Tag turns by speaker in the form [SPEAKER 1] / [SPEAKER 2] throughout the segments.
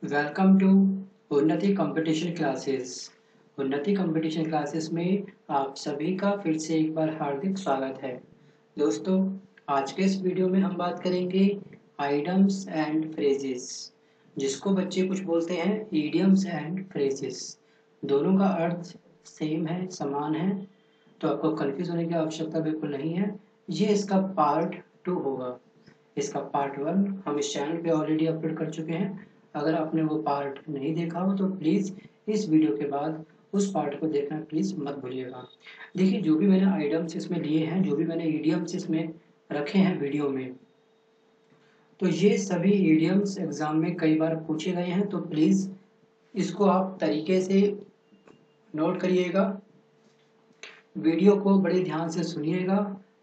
[SPEAKER 1] Welcome to उन्नति competition classes. उन्नति competition classes में आप सभी का फिर से एक बार हार्दिक स्वागत है। दोस्तों, आज के इस वीडियो में हम बात करेंगे आइडम्स एंड फ्रेजेस, जिसको बच्चे कुछ बोलते हैं ईडियम्स एंड फ्रेजेस। दोनों का अर्थ सेम है, समान है, तो आपको कंफ्यूज होने की आवश्यकता बिल्कुल नहीं है। ये इसका पार्ट 2 होगा। इसका पार्ट 1 हम इस चैनल पे ऑलरेडी अपलोड कर चुके हैं। अगर आपने वो पार्ट नहीं देखा हो तो प्लीज़ इस वीडियो के बाद उस पार्ट को देखना प्लीज़ मत भूलिएगा। देखिए, जो भी मैंने आइटम्स इसमें लिए हैं, जो भी मैंने ईडियम्स इसमें रखे हैं वीडियो में, तो ये सभी ईडियम्स एग्जाम में कई बार पूछे गए हैं। तो प्लीज़ इसको आप तरीके से नोट करिएगा, वीडियो को बड़े ध्यान से सुनिएगा,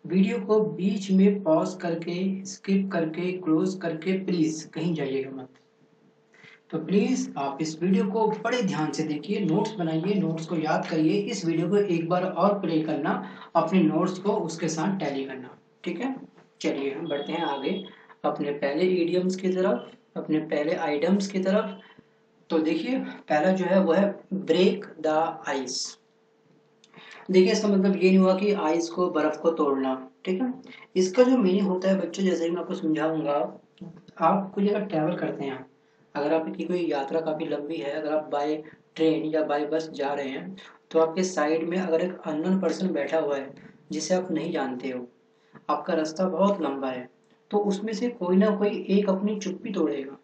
[SPEAKER 1] वीडियो को बीच में पॉज करके, स्किप करके, क्लोज करके प्लीज़ कहीं जाइएगा मत। तो प्लीज़ आप इस वीडियो को बड़े ध्यान से देखिए, नोट्स बनाइए, नोट्स को याद करिए, इस वीडियो को एक बार और प्ले करना, अपने नोट्स को उसके साथ टैली करना। ठीक है, चलिए हम बढ़ते हैं आगे अपने पहले इडियम्स की तरफ, अपने पहले आइटम्स की तरफ। तो देखिए, पहला जो है वो है ब्रेक द आइस। देखिए, इसका मतलब ये नहीं हुआ कि आइस को, बर्फ को तोड़ना। ठीक है, इसका जो मीनिंग होता है बच्चों, जैसे कि मैं आपको समझाऊंगा, आप कोई अगर ट्रैवल करते हैं, अगर आपकी कोई यात्रा काफ़ी लंबी है, अगर आप बाय ट्रेन या बाय बस जा रहे हैं, तो आपके साइड में अगर एक अननोन पर्सन बैठा हुआ है जिसे आप नहीं जानते हो, आपका रास्ता बहुत लंबा है, तो उसमें से कोई ना कोई एक अपनी चुप्पी तोड़ेगा।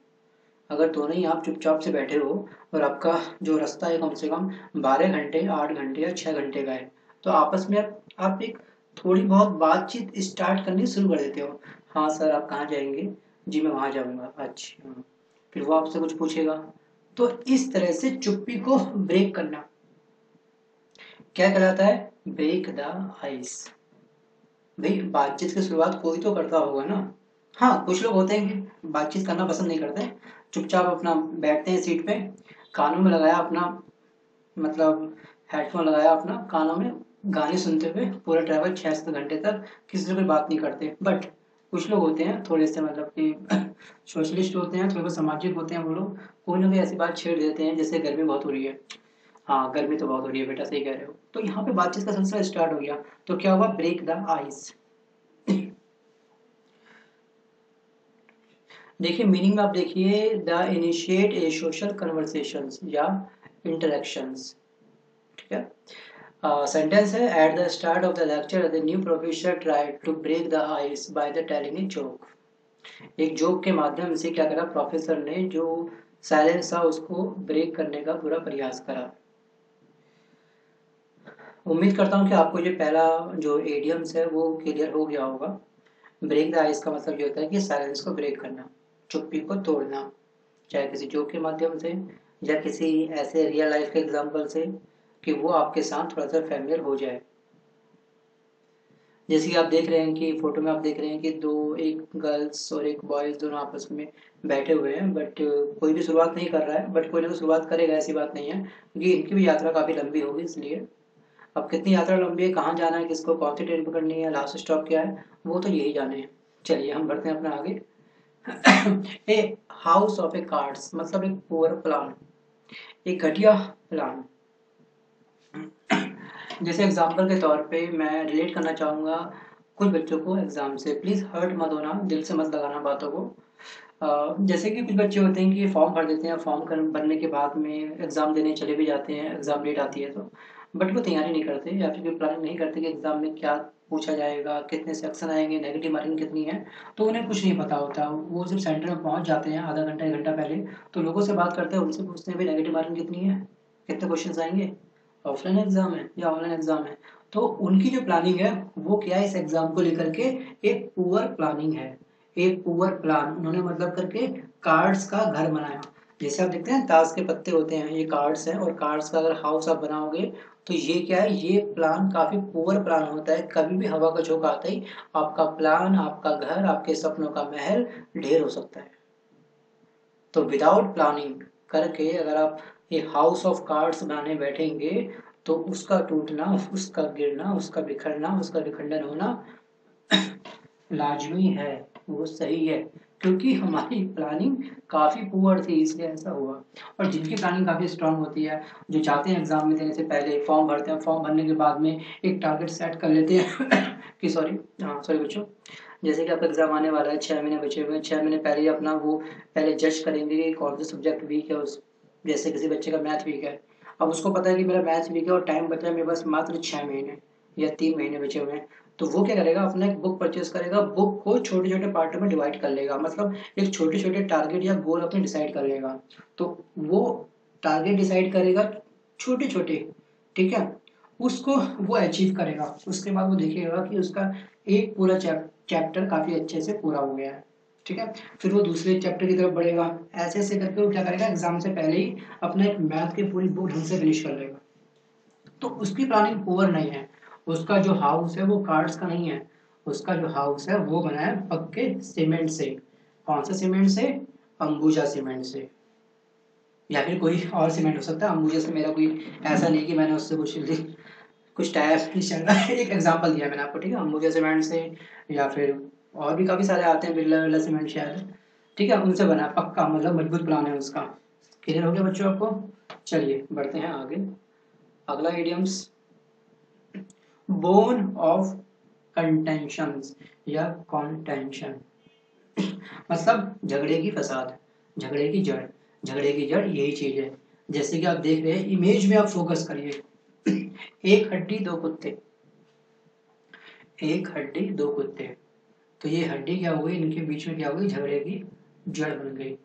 [SPEAKER 1] अगर दोनों ही आप चुपचाप से बैठे हो और आपका जो रास्ता है कम से कम 12 घंटे, 8 घंटे या 6 घंटे का है, तो आपस में आप एक थोड़ी बहुत बातचीत स्टार्ट करनी शुरू कर देते हो। हाँ सर, आप कहाँ जाएंगे? जी मैं वहाँ जाऊँगा। अच्छा, फिर वो आपसे कुछ पूछेगा। तो इस तरह से चुप्पी को ब्रेक करना क्या कहलाता है? Break the ice. भाई, बातचीत की शुरुआत कोई तो करता होगा ना। हाँ, कुछ लोग होते हैं कि बातचीत करना पसंद नहीं करते, चुपचाप अपना बैठते हैं सीट पे, कानों में लगाया अपना, मतलब हेडफोन लगाया अपना कानों में, गाने सुनते हुए पूरा ट्रैवल 6 से 7 घंटे तक किसी से कोई बात नहीं करते। बट कुछ लोग होते हैं थोड़े से, मतलब कि सोशलिस्ट होते हैं, थोड़े बहुत सामाजिक होते हैं, वो लोग कोई ना कोई ऐसी बात छेड़ देते हैं जैसे गर्मी बहुत हो रही है। हाँ, गर्मी तो बहुत हो रही है बेटा, सही कह रहे हो। तो यहाँ पे बातचीत का सिलसिला स्टार्ट हो गया। तो क्या हुआ? Break the ice. देखिए, मीनिंग में आप देखिए, the initiate a social conversations या इंटरेक्शंस। ठीक है, सेंटेंस है, at the start of the lecture the new professor tried to break the ice by the telling a joke. एक जोक के माध्यम से क्या करा प्रोफेसर ने, जो साइलेंस था उसको ब्रेक करने का पूरा प्रयास करा। उम्मीद करता हूँ कि आपको ये पहला जो एडियम्स है वो क्लियर हो गया होगा। ब्रेक द आइस का मतलब ये होता है कि साइलेंस को ब्रेक करना, चुप्पी को तोड़ना, चाहे किसी जोक के माध्यम से या किसी ऐसे रियल लाइफ के एग्जाम्पल से कि वो आपके साथ थोड़ा सा फैमिलियर हो जाए। जैसे कि आप देख रहे हैं कि फोटो में आप देख रहे हैं कि एक गर्ल्स और एक बॉयज दोनों आपस में बैठे हुए हैं, बट कोई भी शुरुआत नहीं कर रहा है, बट कोई ना कोई शुरुआत करेगा, ऐसी बात नहीं है, क्योंकि इनकी भी यात्रा काफ़ी लंबी होगी इसलिए। अब कितनी यात्रा लंबी है, कहाँ जाना है, किसको कौन सी ट्रेन पकड़नी है, लास्ट स्टॉप क्या है, वो तो यही जाने हैं। चलिए हम बढ़ते हैं अपना आगे। A house of A cards मतलब एक पुअर प्लान, एक घटिया प्लान। जैसे एग्जाम्पल के तौर पे मैं रिलेट करना चाहूँगा कुछ बच्चों को एग्जाम से। प्लीज़ हर्ट मत होना, दिल से मत लगाना बातों को। जैसे कि कुछ बच्चे होते हैं कि फॉर्म भर देते हैं, भरने के बाद में एग्ज़ाम देने चले भी जाते हैं, एग्ज़ाम डेट आती है तो, बट वो तैयारी नहीं करते या फिर कोई प्लानिंग नहीं करते कि एग्ज़ाम में क्या पूछा जाएगा, कितने सेक्शन आएंगे, नेगेटिव मार्किंग कितनी है। तो उन्हें कुछ नहीं पता होता, वो जब सेंटर में पहुंच जाते हैं आधा घंटा 1 घंटा पहले, तो लोगों से बात करते हैं, उनसे पूछते हैं भाई नेगेटिव मार्किंग कितनी है, कितने क्वेश्चन आएंगे, ऑफलाइन एग्जाम है या ऑनलाइन एग्जाम है। तो उनकी जो प्लानिंग है वो क्या है, इस एग्जाम को लेकर के एक पुअर प्लानिंग है, एक पुअर प्लान उन्होंने मतलब करके कार्ड्स का घर बनाया। जैसे आप देखते हैं ताश के पत्ते होते हैं, ये कार्ड्स हैं, और कार्ड्स का अगर हाउस आप बनाओगे तो ये क्या है, ये प्लान काफी पुअर प्लान होता है। कभी भी हवा का झोंका आता ही आपका प्लान, आपका घर, आपके सपनों का महल ढेर हो सकता है। तो विदाउट प्लानिंग करके अगर आप ये हाउस ऑफ कार्ड्स बनाने बैठेंगे तो उसका टूटना, उसका गिरना, उसका बिखरना, उसका विखंडन होना लाजमी है, वो सही है। क्योंकि हमारी प्लानिंग काफ़ी पुअर थी इसलिए ऐसा हुआ। और जिनकी प्लानिंग काफ़ी स्ट्रांग होती है, जो जाते हैं एग्ज़ाम में देने से पहले फॉर्म भरते हैं, फॉर्म भरने के बाद में एक टारगेट सेट कर लेते हैं कि सॉरी बच्चों, जैसे कि आपका एग्ज़ाम आने वाला है, 6 महीने बचे हुए हैं, 6 महीने पहले ही अपना वो पहले जज करेंगे कि कौन सा सब्जेक्ट वीक है। उस जैसे किसी बच्चे का मैथ वीक है, अब उसको पता है कि मेरा मैथ वीक है और टाइम बचा है मेरे पास मात्र 6 महीने या 3 महीने बचे हुए हैं, तो वो क्या करेगा, अपना एक बुक परचेज करेगा, बुक को छोटे छोटे पार्टों में डिवाइड कर लेगा, मतलब एक छोटे छोटे टारगेट या गोल अपने डिसाइड कर लेगा। तो वो टारगेट डिसाइड करेगा छोटे छोटे, ठीक है, उसको वो अचीव करेगा। उसके बाद वो देखेगा कि उसका एक पूरा चैप्टर काफी अच्छे से पूरा हो गया है, ठीक है। फिर वो दूसरे चैप्टर की तरफ बढ़ेगा, ऐसे ऐसे करके वो क्या करेगा, एग्जाम से पहले ही अपना एक मैथ की पूरी बुक ढंग से फिनिश कर लेगा। तो उसकी प्लानिंग पुअर नहीं है, उसका जो हाउस है वो कार्ड्स का नहीं है, उसका जो हाउस है वो बना है पक्के सीमेंट से। कौन सा सीमेंट से? अंबुजा सीमेंट से, या फिर कोई और सीमेंट हो सकता है। अंबुजा से मेरा कोई ऐसा नहीं कि मैंने उससे कुछ टाइप नहीं चल रहा है, एक एग्जांपल दिया मैंने आपको, ठीक है, अंबुजा सीमेंट से, या फिर और भी काफी सारे आते हैं, बिरला विरला सीमेंट शायद, ठीक है, उनसे बना पक्का, मतलब मजबूत प्लान है उसका। क्लियर हो गया बच्चों आपको? चलिए बढ़ते हैं आगे। अगला इडियम्स, बोन ऑफ कंटेंशंस या कॉन्टेंशन, मतलब झगड़े की फसाद, झगड़े की जड़, झगड़े की जड़ यही चीज है। जैसे कि आप देख रहे हैं इमेज में, आप फोकस करिए, एक हड्डी दो कुत्ते, एक हड्डी दो कुत्ते, तो ये हड्डी क्या हो गई, इनके बीच में क्या हो गई, झगड़े की जड़ बन गई।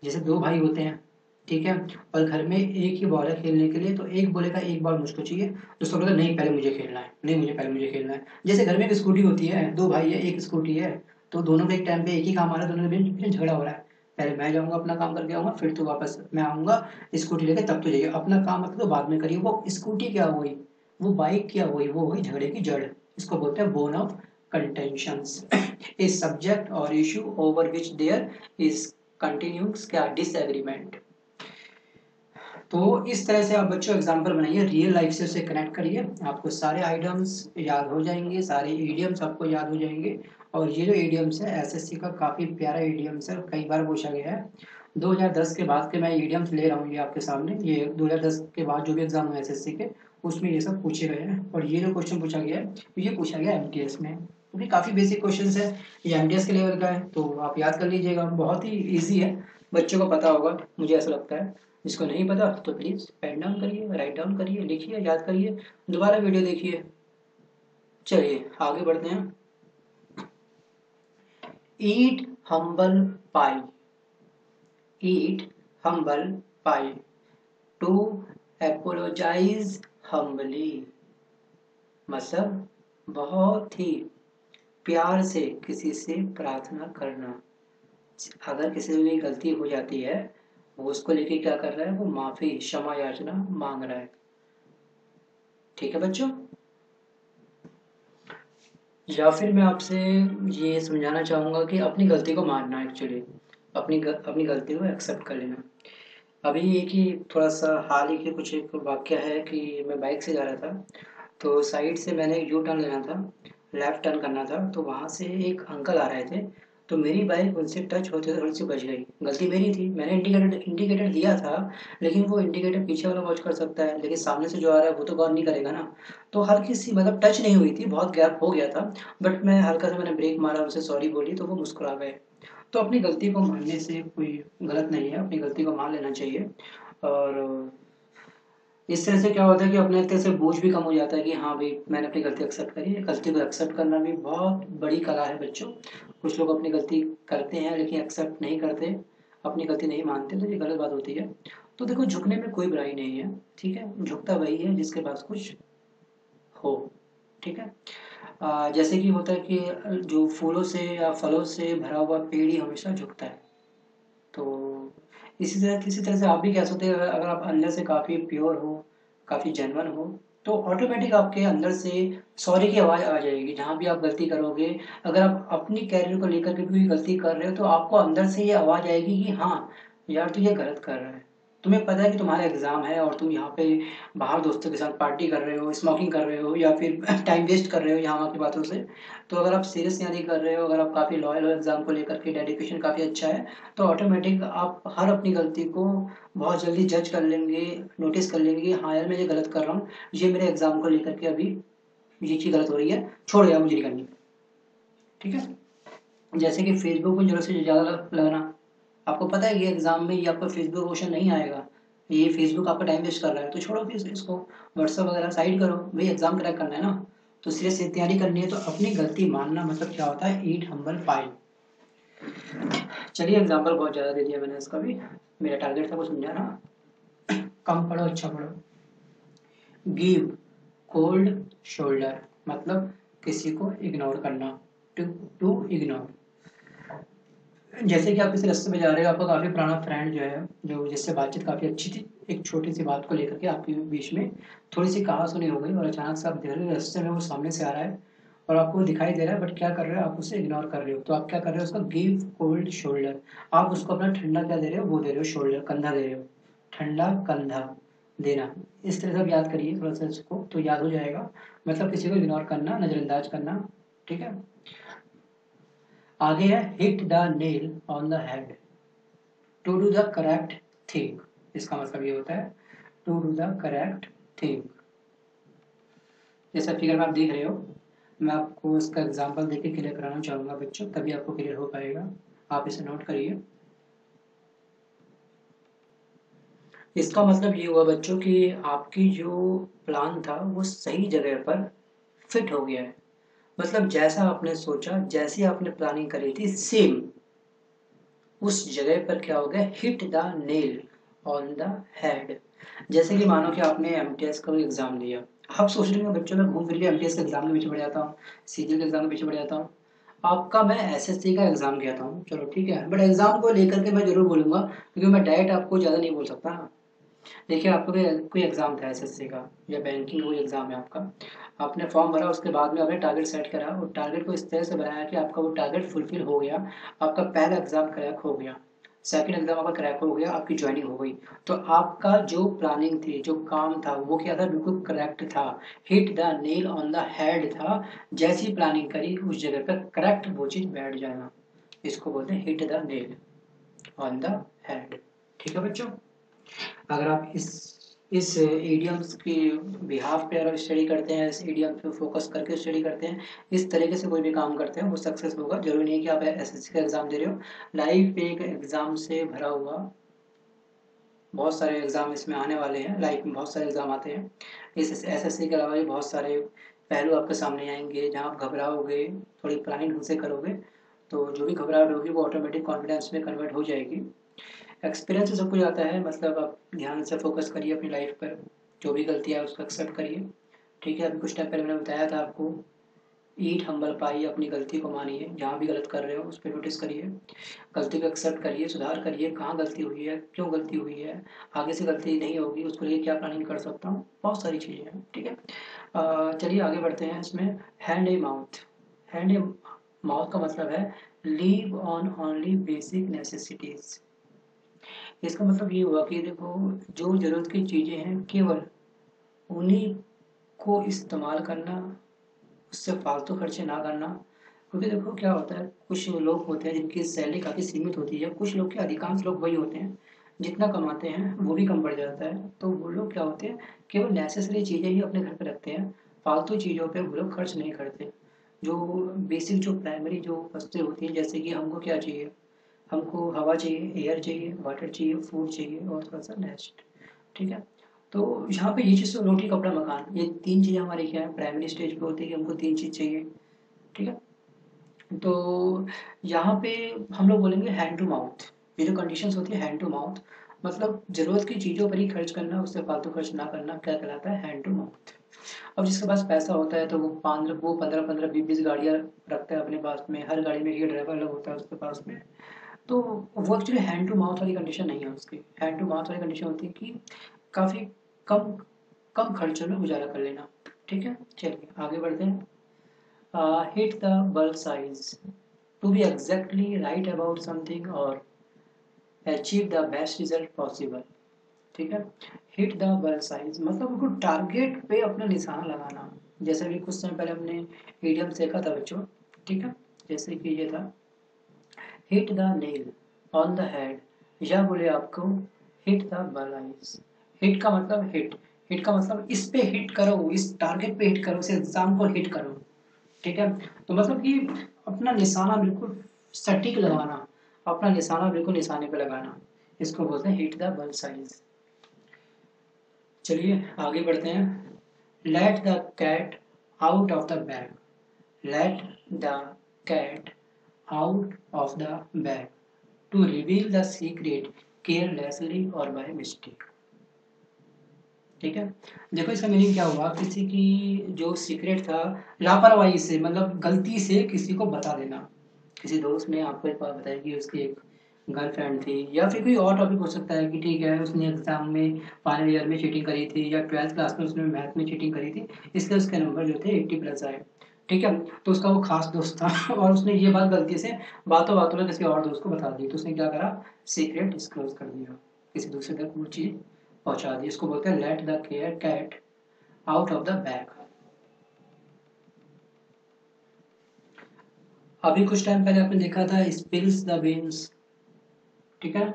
[SPEAKER 1] जैसे दो भाई होते हैं, ठीक है, और घर में एक ही बॉल है खेलने के लिए, तो एक बोलेगा एक बॉल मुझको चाहिए, दूसरा बोलेगा नहीं पहले मुझे खेलना है, नहीं मुझे पहले मुझे खेलना है। जैसे घर में एक स्कूटी होती है, दो भाई है एक स्कूटी है, तो दोनों को एक टाइम पे एक ही काम आ रहा है, दोनों के बीच झगड़ा हो रहा है, पहले मैं जाऊंगा अपना काम करके आऊंगा, फिर तो वापस मैं आऊंगा स्कूटी लेके, तब तो जाइए अपना काम तो बाद में करिए। वो स्कूटी क्या हुई, वो बाइक क्या हुई, वो हुई झगड़े की जड़। इसको बोलते हैं bone of contentions a subject or issue over which there is continuous क्या disagreement। तो इस तरह से आप बच्चों एग्जाम्पल बनाइए, रियल लाइफ से उसे कनेक्ट करिए, आपको सारे आइटम्स याद हो जाएंगे, सारे इडियम्स आपको याद हो जाएंगे। और ये जो इडियम्स है एसएससी का काफी प्यारा इडियम्स है, कई बार पूछा गया है। 2010 के बाद के मैं इडियम्स ले रहा हूँ ये आपके सामने, ये 2010 के बाद जो भी एग्जाम हुए एसएससी के, उसमें ये सब पूछे गए हैं। और ये जो क्वेश्चन पूछा गया है, ये पूछा गया एमटीएस में, क्योंकि काफी बेसिक क्वेश्चन है, ये एमटीएस के लेवल का है, तो आप याद कर लीजिएगा, बहुत ही ईजी है, बच्चों को पता होगा, मुझे ऐसा लगता है। जिसको नहीं पता तो प्लीज पेन डाउन करिए, राइट डाउन करिए, लिखिए, याद करिए, दोबारा वीडियो देखिए। चलिए आगे बढ़ते हैं। Eat humble pie, eat humble pie, to apologise humbly, मतलब बहुत ही प्यार से किसी से प्रार्थना करना। अगर किसी से भी गलती हो जाती है, वो उसको लेके क्या कर रहा है, वो माफी क्षमा याचना मांग रहा है। ठीक है बच्चों, या फिर मैं आपसे ये समझाना चाहूँगा कि अपनी गलती को मानना, एक्चुअली अपनी गलती को एक्सेप्ट कर लेना। अभी एक ही थोड़ा सा हाल ही के कुछ एक वाक्य है कि मैं बाइक से जा रहा था, तो साइड से मैंने यू टर्न लेना था, लेफ्ट टर्न करना था, तो वहाँ से एक अंकल आ रहे थे, तो मेरी बाइक उनसे टच होते थोड़ी सी बच गई। गलती मेरी थी, मैंने इंडिकेटर दिया था, लेकिन वो इंडिकेटर पीछे वाला वॉच कर सकता है, लेकिन सामने से जो आ रहा है वो तो गौर नहीं करेगा ना। तो हल्की सी, मतलब टच नहीं हुई थी, बहुत गैप हो गया था, बट मैं हल्का सा मैंने ब्रेक मारा, उनसे सॉरी बोली, तो वो मुस्कुरा गए। तो अपनी गलती को मानने से कोई गलत नहीं है, अपनी गलती को मान लेना चाहिए। और इस तरह से क्या होता है कि अपने एक तरह से बोझ भी कम हो जाता है कि हाँ भाई मैंने अपनी गलती एक्सेप्ट करी है। गलती को एक्सेप्ट करना भी बहुत बड़ी कला है बच्चों। कुछ लोग अपनी गलती करते हैं लेकिन एक्सेप्ट नहीं करते, अपनी गलती नहीं मानते, तो ये गलत बात होती है। तो देखो, झुकने में कोई बुराई नहीं है, ठीक है, झुकता वही है जिसके पास कुछ हो, ठीक है। जैसे कि होता है कि जो फूलों से या फलों से भरा हुआ पेड़ ही हमेशा झुकता है। तो इसी तरह किसी तरह से आप भी कह सकते हैं, अगर आप अंदर से काफ़ी प्योर हो, काफ़ी जेन्युइन हो, तो ऑटोमेटिक आपके अंदर से सॉरी की आवाज़ आ जाएगी जहाँ भी आप गलती करोगे। अगर आप अपनी कैरियर को लेकर के कोई गलती कर रहे हो, तो आपको अंदर से ये आवाज़ आएगी कि हाँ यार तू ये गलत कर रहा है, तुम्हें पता है कि तुम्हारा एग्जाम है और तुम यहाँ पे बाहर दोस्तों के साथ पार्टी कर रहे हो, स्मोकिंग कर रहे हो, या फिर टाइम वेस्ट कर रहे हो यहाँ वहाँ की बातों से। तो अगर आप सीरियस तैयारी कर रहे हो, अगर आप काफ़ी लॉयल हो एग्जाम को लेकर के, डेडिकेशन काफ़ी अच्छा है, तो ऑटोमेटिक आप हर अपनी गलती को बहुत जल्दी जज कर लेंगे, नोटिस कर लेंगे कि हाँ यार मैं ये गलत कर रहा हूँ, ये मेरे एग्जाम को लेकर के अभी ये चीज़ गलत हो रही है, छोड़ यार मुझे नहीं करनी। ठीक है। जैसे कि फेसबुक में जरूरत से ज़्यादा लगना, आपको पता है कि एग्जाम में ये आपका फेसबुक क्वेश्चन नहीं आएगा, ये फेसबुक आपका टाइम वेस्ट कर रहा है, तो छोड़ो फिर इसको, व्हाट्सअप वगैरह साइड करो, भाई एग्जाम क्रैक करना है ना, तो सीरियस से तैयारी करनी है, तो अपनी गलती मानना मतलब क्या होता है, ईट हम्बल पाई। चलिए एग्जाम्पल बहुत ज़्यादा दे दिया मैंने इसका भी, मेरा टारगेट था वो समझाना। कम पढ़ो अच्छा पढ़ो। गिव कोल्ड शोल्डर मतलब किसी को इग्नोर करना, टू टू इग्नोर। जैसे कि आप किसी रास्ते में जा रहे हो, आपका काफ़ी पुराना फ्रेंड जो है, जो जिससे बातचीत काफ़ी अच्छी थी, एक छोटी सी बात को लेकर के आपके बीच में थोड़ी सी कहा-सुनी हो गई, और अचानक से आप देख रहे हो रास्ते में वो सामने से आ रहा है और आपको दिखाई दे रहा है, बट क्या कर रहे हो आप, उसे इग्नोर कर रहे हो। तो आप क्या कर रहे हो, उसका गिव कोल्ड शोल्डर, आप उसको अपना ठंडा क्या दे रहे हो, वो दे रहे हो शोल्डर, कंधा दे रहे हो, ठंडा कंधा देना। इस तरह से आप याद करिए थोड़ा सा इसको, तो याद हो जाएगा। मतलब किसी को इग्नोर करना, नज़रअंदाज करना। ठीक है। आगे है hit the nail on the head, to do the correct thing. इसका मतलब ये होता है to do the correct thing. जैसा फिगर में आप देख रहे हो, मैं आपको इसका एग्जांपल देके क्लियर कराना चाहूँगा बच्चों, तभी आपको क्लियर हो पाएगा। आप इसे नोट करिए। इसका मतलब ये हुआ बच्चों कि आपकी जो प्लान था वो सही जगह पर फिट हो गया है। मतलब जैसा आपने सोचा, जैसी आपने प्लानिंग करी थी, सेम उस जगह पर क्या हो गया, hit the nail on the head. जैसे कि मानो कि आपने एमटीएस का एग्जाम दिया, आप सोच रहे हो बच्चों, मैं घूम फिर के एमटीएस के एग्जाम के पीछे पड़ जाता हूँ, सीजीएल के एग्जाम के पीछे पड़ जाता हूँ। आपका मैं एसएससी का एग्जाम कहता हूँ, चलो ठीक है, बट एग्जाम को लेकर के मैं जरूर बोलूंगा, क्योंकि मैं डायरेक्ट आपको ज़्यादा नहीं बोल सकता ना। देखिए आपका कोई एग्जाम था एसएससी का या बैंकिंग कोई एग्जाम है आपका, आपने फॉर्म भरा, उसके बाद में आपने टारगेट सेट करा और टारगेट को इस तरह से बनाया कि आपका वो टारगेट फुलफिल हो गया, आपका पहला एग्जाम क्रैक हो गया, सेकंड एग्जाम आपका क्रैक हो गया, आपकी ज्वाइनिंग हो गई। तो आपका जो प्लानिंग थी, जो काम था, वो क्या था, बिल्कुल करेक्ट था, hit the nail on the head था। जैसी प्लानिंग करी उस जगह पर करेक्ट वो चीज बैठ जाना, इसको बोलते हैं hit the nail on the head. ठीक है बच्चों। अगर आप इस इडियम्स की बिहाफ पे अगर स्टडी करते हैं, इस इडियम पे फोकस करके स्टडी करते हैं, इस तरीके से कोई भी काम करते हैं, वो सक्सेस होगा। जरूरी नहीं है कि आप एसएससी का एग्जाम दे रहे हो, लाइफ एक एग्जाम से भरा हुआ, बहुत सारे एग्जाम इसमें आने वाले हैं, लाइफ में बहुत सारे एग्जाम आते हैं। इस एसएससी के अलावा भी बहुत सारे पहलू आपके सामने आएंगे, जहाँ आप घबराओगे, थोड़ी प्लानिंग ढंग से करोगे, तो जो भी घबराहट होगी वो ऑटोमेटिक कॉन्फिडेंस में कन्वर्ट हो जाएगी। एक्सपीरियंस से सब कुछ आता है, मतलब आप ध्यान से फोकस करिए अपनी लाइफ पर, जो भी गलतियाँ है उसको एक्सेप्ट करिए। ठीक है। अभी कुछ टाइम पहले मैंने बताया था आपको, ईट हम्बल पाई, अपनी गलती को मानिए, जहाँ भी गलत कर रहे हो उस पर नोटिस करिए, गलती को एक्सेप्ट करिए, सुधार करिए, कहाँ गलती हुई है, क्यों गलती हुई है, आगे से गलती नहीं होगी उसको लिए क्या प्लानिंग कर सकता हूँ, बहुत सारी चीज़ें हैं। ठीक है। चलिए आगे बढ़ते हैं इसमें। हैंड ए माउथ, हैंड ए माउथ का मतलब है leave on only basic necessities. इसका मतलब ये हुआ कि देखो, जो ज़रूरत की चीज़ें हैं केवल उन्हीं को इस्तेमाल करना, उससे फालतू खर्चे ना करना। क्योंकि देखो क्या होता है, कुछ लोग होते हैं जिनकी सैलरी काफ़ी सीमित होती है, कुछ लोग, के अधिकांश लोग वही होते हैं जितना कमाते हैं वो भी कम पड़ जाता है, तो वो लोग क्या होते हैं, केवल नेसेसरी चीज़ें ही अपने घर पे रखते हैं, फालतू चीज़ों पे वो लोग खर्च नहीं करते। जो बेसिक, जो प्राइमरी जो वस्तुएं होती हैं, जैसे कि हमको क्या चाहिए, हमको हवा चाहिए, एयर चाहिए, वाटर चाहिए, फूड चाहिए और थोड़ा सा नेस्ट। ठीक है। तो यहाँ पे ये चीज़ तो रोटी कपड़ा मकान, ये तीन चीज़ें हमारी क्या है, प्राइमरी स्टेज पे होती है कि हमको तीन चीज़ चाहिए। ठीक है। तो यहाँ पे हम लोग बोलेंगे हैंड टू माउथ, ये जो कंडीशंस होती है हैंड टू माउथ, मतलब जरूरत की चीज़ों पर ही खर्च करना, उससे फालतू खर्च ना करना, क्या कहलाता है, हैंड टू माउथ। अब जिसके पास पैसा होता है तो वो 15 15 20 20 गाड़ियाँ रखता है अपने पास में, हर गाड़ी में एक ड्राइवर अलग होता है उसके पास में। तो वो एक्चुअली हैंड टू माउथ वाली कंडीशन नहीं है उसकी। हैंड टू माउथ वाली कंडीशन होती है कि काफ़ी कम कम खर्चों में गुजारा कर लेना। ठीक है। चलिए आगे बढ़ते हैं। Hit the bulk size, to be exactly right about something और achieve the best result possible. ठीक है। हिट द बल साइज मतलब उनको टारगेट पे अपना निशाना लगाना। जैसे कि कुछ समय पहले हमने इडियम सीखा था बच्चों, ठीक है। जैसे कि ये था hit the nail on the head, या बोले आपको हिट द बल आइज। हिट का मतलब हिट का मतलब इस पे हिट करो, इस टारगेट पे हिट करो, इस एग्जाम को हिट करो, ठीक है। तो मतलब कि अपना निशाना बिल्कुल सटीक लगाना, अपना निशाना बिल्कुल निशाने पे लगाना, इसको बोलते हैं हिट द बल साइज। चलिए आगे बढ़ते हैं। Let the cat out of the bag, let the cat out of the bag to reveal the secret carelessly और बाय मिस्टेक। ठीक है। देखो इसका मीनिंग क्या हुआ, किसी की जो सीक्रेट था लापरवाही से, मतलब गलती से किसी को बता देना। किसी दोस्त ने आपको एक बात बताई कि उसकी एक गर्लफ्रेंड थी, या फिर कोई और टॉपिक हो सकता है कि ठीक है उसने एग्जाम में फाइनल ईयर में चीटिंग करी थी, या 12th क्लास में उसने मैथ में चीटिंग करी थी, इसलिए उसके नंबर जो थे 80+ आए। ठीक है। तो उसका वो खास दोस्त था और उसने ये बात गलती से बातों बातों में किसी और दोस्त को बता दी, तो उसने क्या करा, सीक्रेट डिस्क्लोज कर दिया, किसी दूसरे तक वो चीज पहुंचा दी। इसको बोलते हैं let the care cat out of the bag. अभी कुछ टाइम पहले आपने देखा था स्पिल्स द बीन्स, ठीक है।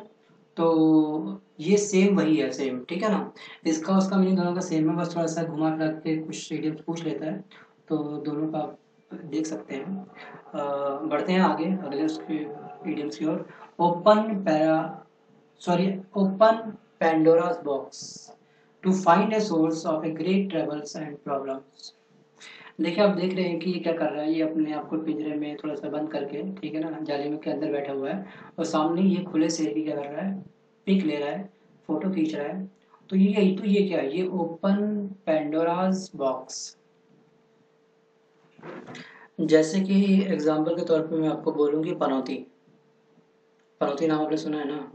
[SPEAKER 1] तो ये सेम वही है, सेम, ठीक है ना। इसका उसका मीनिंग दोनों का सेम है, बस थोड़ा सा घुमा फिरा के कुछ इडियम्स पूछ लेता है, तो दोनों का आप देख सकते हैं। बढ़ते हैं आगे अगले उसके इडियम्स की ओर। Open para sorry open Pandora's box to find a source of a great troubles and problems. देखिए आप देख रहे हैं कि ये क्या कर रहा है, ये अपने आप को पिंजरे में थोड़ा सा बंद करके, ठीक है ना, जाली में के अंदर बैठा हुआ है, और सामने ये खुले से भी क्या कर रहा है, पिक ले रहा है, फोटो खींच रहा है। तो ये क्या है, ये ओपन पेंडोराज बॉक्स। जैसे कि एग्जाम्पल के तौर पे मैं आपको बोलूँगी पनौती। पनौती नाम आपने सुना है ना।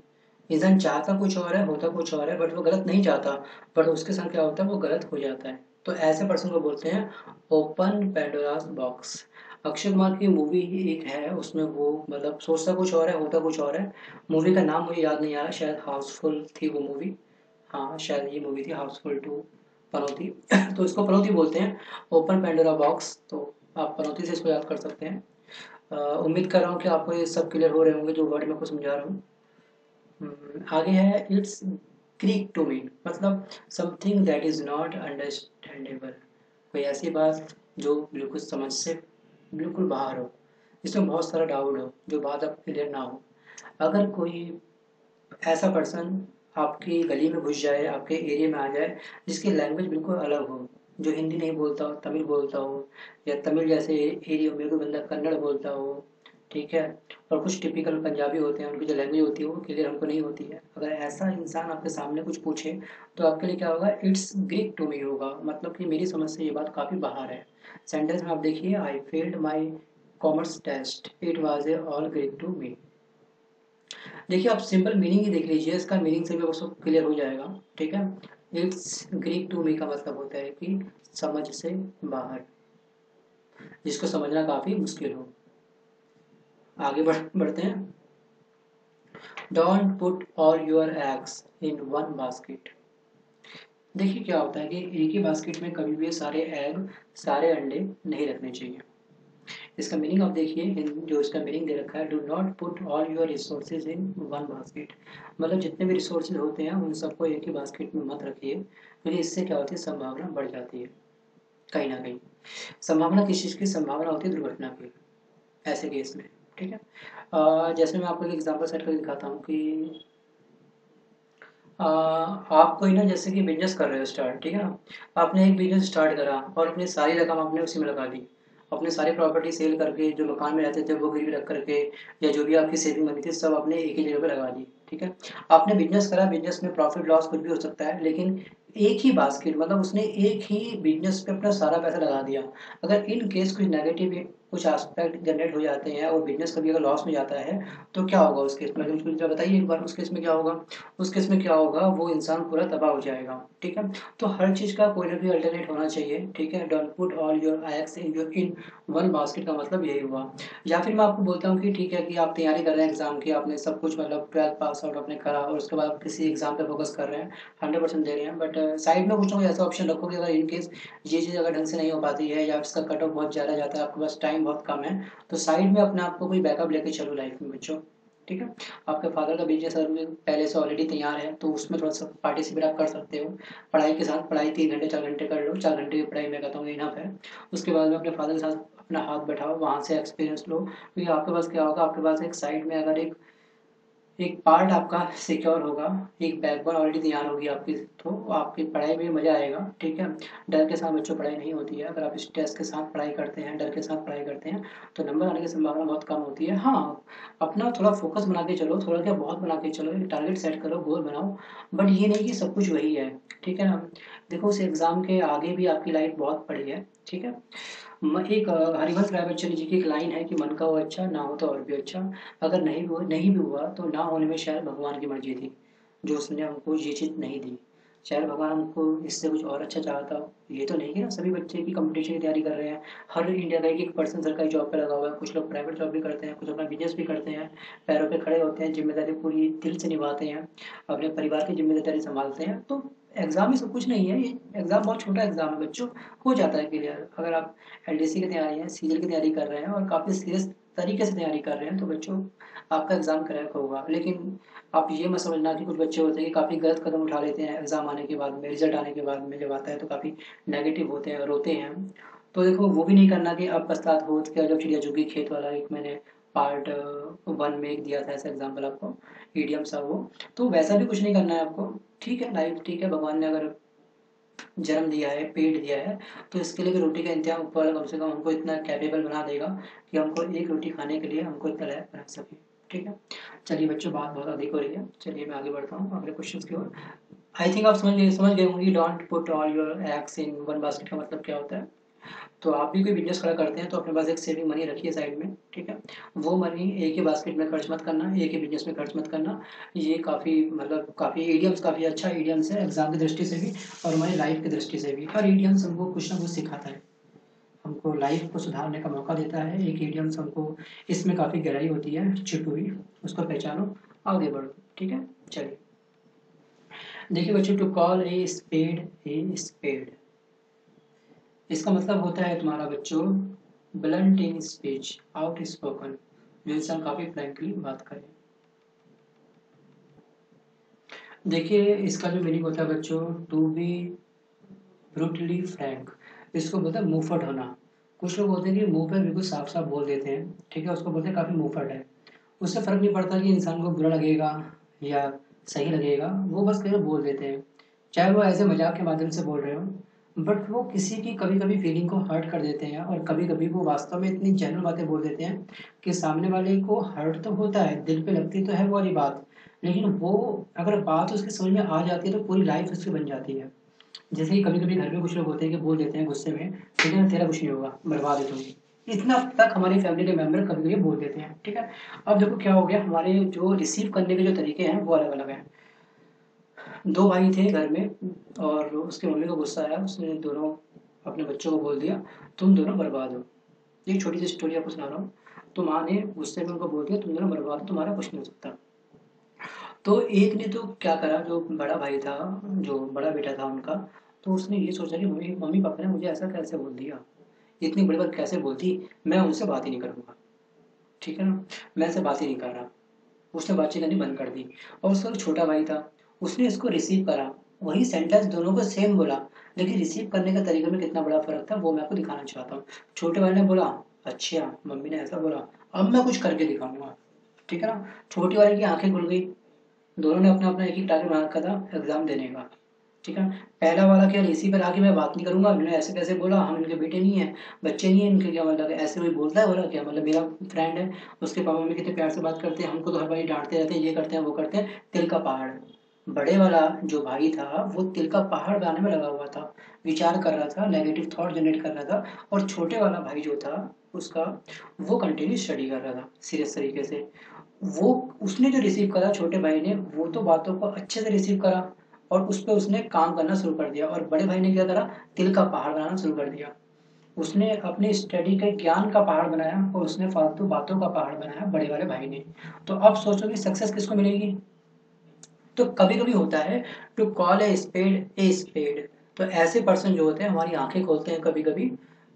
[SPEAKER 1] इंसान चाहता कुछ और है, होता कुछ और है, बट वो गलत नहीं चाहता, बट उसके साथ क्या होता है, वो गलत हो जाता है। तो ऐसे पर्सन को बोलते हैं open Pandora's box. Akshay Kumar की मूवी एक है, उसमें वो मतलब सोचता कुछ और है, होता कुछ और है। मूवी का नाम मुझे याद नहीं आ रहा, शायद हाउसफुल थी वो मूवी। हाँ शायद ये मूवी थी हाउसफुल 2, पनौती। तो इसको पनौती बोलते हैं, ओपन पेंडोरा बॉक्स। तो आप पनौती से इसको याद कर सकते हैं। उम्मीद कर रहा हूँ कि आपको ये सब क्लियर हो रहे होंगे जो वर्ड मैं आपको समझा रहा हूँ। आगे है इट्स ग्रीक टू मी, मतलब something that is not understandable. कोई ऐसी बात जो बिल्कुल समझ से बिल्कुल बाहर हो, जिसमें बहुत सारा डाउट हो, जो बात अब क्लियर ना हो। अगर कोई ऐसा पर्सन आपकी गली में घुस जाए, आपके एरिया में आ जाए, जिसकी लैंग्वेज बिल्कुल अलग हो, जो हिंदी नहीं बोलता हो, तमिल बोलता हो, या तमिल जैसे एरिया में कोई बंदा कन्नड़ बोलता हो, ठीक है, और कुछ टिपिकल पंजाबी होते हैं, उनकी जो लैंग्वेज होती है वो क्लियर हमको नहीं होती है। अगर ऐसा इंसान आपके सामने कुछ पूछे, तो आपके लिए क्या होगा, इट्स ग्रीक टू मी होगा, मतलब कि मेरी समझ से ये बात काफ़ी बाहर है। सेंटेंस में आप देखिए, I failed my commerce test, it was a all Greek to me. देखिए आप सिंपल मीनिंग ही देख लीजिए, इसका मीनिंग से भी वो सब क्लियर हो जाएगा, ठीक है। इट्स ग्रीक टू मी का मतलब होता है कि समझ से बाहर, जिसको समझना काफ़ी मुश्किल हो। आगे बढ़ते हैं। Don't put all your eggs in one basket. देखिए क्या होता है कि एक ही बास्केट में कभी भी सारे एग, सारे अंडे नहीं रखने चाहिए। इसका मीनिंग आप देखिए, जो इसका मीनिंग दे रखा है, do not put all your resources in one basket, मतलब जितने भी रिसोर्सेज होते हैं उन सबको एक ही बास्केट में मत रखिए, क्योंकि इससे क्या होती है, संभावना बढ़ जाती है। कहीं ना कहीं संभावना, किस चीज़ की संभावना होती है, दुर्घटना की, ऐसे केस में, ठीक है। जैसे मैं आपको एक एग्जाम्पल सेट कर दिखाता हूँ कि आप कोई ना जैसे कि बिजनेस कर रहे हो स्टार्ट, ठीक है ना। आपने एक बिजनेस स्टार्ट करा और अपनी सारी रकम आपने उसी में लगा दी, अपने सारी प्रॉपर्टी सेल करके, जो मकान में रहते थे वो गिरवी रख करके, या जो भी आपकी सेविंग बनी थी सब आपने एक ही जगह पे लगा दी, ठीक है। आपने बिजनेस करा, बिजनेस में प्रॉफिट लॉस कुछ भी हो सकता है, लेकिन एक ही बास्केट, मतलब उसने एक ही बिजनेस पे अपना सारा पैसा लगा दिया। अगर इन केस कुछ नेगेटिव कुछ एस्पेक्ट जनरेट हो जाते हैं और बिजनेस कभी अगर लॉस में जाता है तो क्या होगा उस केस में? मुझे बताइए एक बार, उस केस में क्या होगा? उस केस में क्या होगा, वो इंसान पूरा तबाह हो जाएगा। ठीक है, तो हर चीज़ का कोई ना कोई अल्टरनेट होना चाहिए। ठीक है, don't put all your eggs in one basket का मतलब यही हुआ। या फिर मैं आपको बोलता हूँ कि ठीक है कि आप तैयारी कर रहे हैं एग्जाम की, आपने सब कुछ मतलब 12th पास आउट आपने करा और उसके बाद आप किसी एग्जाम पे फोकस कर रहे हैं, 100% दे रहे हैं, बट साइड में कुछ ना कुछ ऐसा ऑप्शन रखो कि अगर इन केस ये चीज़ अगर ढंग से नहीं हो पाती है या इसका कट ऑफ बहुत ज़्यादा जाता है, आपके पास टाइम बहुत कम है, तो साइड में अपने आप को कोई बैकअप लेके चलो लाइफ में बच्चों। ठीक है, आपके फादर का बिजनेस पहले से ऑलरेडी तैयार है, तो उसमें थोड़ा सा पार्टिसिपेट आप कर सकते हो। पढ़ाई के साथ पढ़ाई 3 घंटे 4 घंटे कर लो, 4 घंटे की पढ़ाई मैं कहता हूँ इनफ है। उसके बाद में अपने फादर के साथ अपना हाथ बैठाओ, वहाँ से एक्सपीरियंस लो, क्योंकि आपके पास क्या होगा, आपके पास एक साइड में अगर एक एक पार्ट आपका सिक्योर होगा, एक बैकबोन ऑलरेडी तैयार होगी आपकी, तो आपकी पढ़ाई में मज़ा आएगा। ठीक है, डर के साथ बच्चों पढ़ाई नहीं होती है। अगर आप स्ट्रेस के साथ पढ़ाई करते हैं, डर के साथ पढ़ाई करते हैं, तो नंबर आने की संभावना बहुत कम होती है। हाँ, अपना थोड़ा फोकस बना के चलो, थोड़ा क्या बहुत बना के चलो, एक टारगेट सेट करो, गोल बनाओ, बट ये नहीं कि सब कुछ वही है। ठीक है ना, देखो उस एग्ज़ाम के आगे भी आपकी लाइफ बहुत पड़ी है। ठीक है, एक हरिवंश राय बच्चन जी की एक लाइन है कि मन का हो अच्छा, ना हो तो और भी अच्छा। अगर नहीं भी हुआ तो ना होने में शायद भगवान की मर्जी थी, जो उसने हमको ये चीज़ नहीं दी। शायद भगवान हमको इससे कुछ और अच्छा चाहता हो। ये तो नहीं कि ना सभी बच्चे की कंपटीशन की तैयारी कर रहे हैं। हर इंडिया का एक पर्सन सरकारी जॉब पे लगा हुआ है, कुछ लोग प्राइवेट जॉब भी करते हैं, कुछ अपना बिजनेस भी करते हैं, पैरों पे खड़े होते हैं, जिम्मेदारी पूरी दिल से निभाते हैं, अपने परिवार की जिम्मेदारी संभालते हैं। तो एग्जाम ही सब कुछ नहीं है, ये एग्जाम बहुत छोटा एग्जाम है बच्चों, हो जाता है क्लियर। अगर आप एलडीसी की तैयारी है, सीजीएल की तैयारी कर रहे हैं और काफ़ी सीरियस तरीके से तैयारी कर रहे हैं, तो बच्चों आपका एग्ज़ाम क्रैक होगा। लेकिन आप ये मत समझना कि कुछ बच्चे होते हैं कि काफ़ी गलत कदम उठा लेते हैं एग्ज़ाम आने के बाद में, रिजल्ट आने के बाद में जब आता है तो काफ़ी नेगेटिव होते हैं, रोते हैं। तो देखो वो भी नहीं करना कि अब पछतात हो क्या, जब चिड़िया चुगी खेत वाला एक मैंने पार्ट 1 में एक दिया था ऐसा एग्जाम्पल आपको, ईडीएम सा वो, तो वैसा भी कुछ नहीं करना है आपको। ठीक है, लाइफ ठीक है, भगवान ने अगर जन्म दिया है, पेट दिया है, तो इसके लिए भी रोटी का इंतजाम ऊपर वाला कम से कम हमको इतना कैपेबल बना देगा कि हमको एक रोटी खाने के लिए हमको इतना लायक बना सके। ठीक है, चलिए बच्चों बात बहुत अधिक हो रही है, चलिए मैं आगे बढ़ता हूँ अगले क्वेश्चन की ओर। आई थिंक आप समझ गए होंगे, don't put all your eggs in one basket का मतलब क्या होता है। तो आप भी कोई बिजनेस खड़ा करते हैं तो अपने पास एक सेविंग मनी रखिए साइड में। ठीक है, वो मनी एक ही बास्केट में खर्च मत करना, एक ही बिजनेस में खर्च मत करना। ये काफ़ी मतलब काफ़ी ईडियम्स, काफ़ी अच्छा ईडियम्स है एग्जाम की दृष्टि से भी और हमारी लाइफ की दृष्टि से भी। हर ईडियम्स हमको कुछ ना कुछ सिखाता है, हमको लाइफ को सुधारने का मौका देता है। एक ईडियम्स हमको, इसमें काफ़ी गहराई होती है छिपी हुई, उसको पहचानो, आगे बढ़ो। ठीक है, चलिए देखिए बच्चों, टू कॉल ए स्पेड, इसका मतलब होता है तुम्हारा बच्चों blunt in speech, out spoken, जो इंसान काफी फ्रैंकली बात करे। देखिए इसका जो मीनिंग होता है बच्चों, टू बी ब्रूटली फ्रैंक, इसको बोलते हैं मुंहफट होना। कुछ लोग होते हैं कि मुंह पे बिल्कुल साफ साफ बोल देते हैं। ठीक है, उसको बोलते हैं काफी मुंहफट है। उससे फर्क नहीं पड़ता कि इंसान को बुरा लगेगा या सही लगेगा, वो बस केवल बोल देते हैं, चाहे वो ऐसे मजाक के माध्यम से बोल रहे हो, बट वो किसी की कभी कभी फीलिंग को हर्ट कर देते हैं और कभी कभी वो वास्तव में इतनी जनरल बातें बोल देते हैं कि सामने वाले को हर्ट तो होता है, दिल पे लगती तो है वो वाली बात, लेकिन वो अगर बात उसकी समझ में आ जाती है तो पूरी लाइफ उसकी बन जाती है। जैसे कि कभी कभी घर में कुछ लोग होते हैं कि बोल देते हैं गुस्से में, ठीक है तेरा कुछ नहीं होगा, बर्बाद है तुम, इतना तक हमारी फैमिली के मेंबर कभी कभी बोल देते हैं। ठीक है, अब देखो क्या हो गया, हमारे जो रिसीव करने के जो तरीके हैं वो अलग अलग हैं। दो भाई थे घर में और उसके मम्मी को गुस्सा आया, उसने दोनों अपने बच्चों को बोल दिया तुम दोनों बर्बाद हो। एक छोटी सी स्टोरी आपको सुना रहा हूँ। तो माँ ने गुस्से में उनको बोल दिया तुम दोनों बर्बाद हो, तुम्हारा कुछ नहीं हो सकता। तो एक ने तो क्या करा, जो बड़ा भाई था, जो बड़ा बेटा था उनका, तो उसने ये सोचा कि मम्मी मम्मी पापा ने मुझे ऐसा कैसे बोल दिया, इतनी बड़ी बात कैसे बोलती, मैं उनसे बात ही नहीं करूँगा। ठीक है ना, मैं से बात ही नहीं कर रहा। उसने बातचीत करनी बंद कर दी। और उसका जो छोटा भाई था, उसने इसको रिसीव करा, वही सेंटेंस दोनों को सेम बोला, लेकिन रिसीव करने का तरीके में कितना बड़ा फर्क था वो मैं आपको दिखाना चाहता हूँ। छोटे भाई ने बोला अच्छा मम्मी ने ऐसा बोला, अब मैं कुछ करके दिखाऊंगा। ठीक है ना, छोटी वाले की आंखें खुल गई, दोनों ने अपना अपना एक ही टारगेट बना रखा था एग्जाम देने का। ठीक है, पहला वाला क्या इसी पर आके मैं बात नहीं करूंगा, मैंने ऐसे कैसे बोला, हम इनके बेटे नहीं है, बच्चे नहीं है इनके, क्या मतलब है ऐसे कोई बोलता है, बोला क्या मतलब, मेरा फ्रेंड है, उसके पापा मम्मी कितने प्यार से बात करते हैं, हमको तो हर बार डांटते रहते हैं, ये करते हैं वो करते हैं, दिल का पहाड़। बड़े वाला जो भाई था वो तिल का पहाड़ बनाने में लगा हुआ था, विचार कर रहा था, नेगेटिव थॉट जनरेट कर रहा था। और छोटे वाला भाई जो था उसका, वो कंटिन्यू स्टडी कर रहा था सीरियस तरीके से। वो उसने जो रिसीव करा छोटे भाई ने, वो तो बातों को अच्छे से रिसीव करा और उस पर उसने काम करना शुरू कर दिया। और बड़े भाई ने क्या करा, तिल का पहाड़ बनाना शुरू कर दिया। उसने अपने स्टडी के ज्ञान का पहाड़ बनाया और उसने फालतू बातों का पहाड़ बनाया बड़े वाले भाई ने। तो अब सोचो कि सक्सेस किसको मिलेगी। तो कभी कभी होता है, टू कॉल ए स्पेड। तो ऐसे पर्सन जो होते हैं हमारी आंखें खोलते हैं कभी कभी।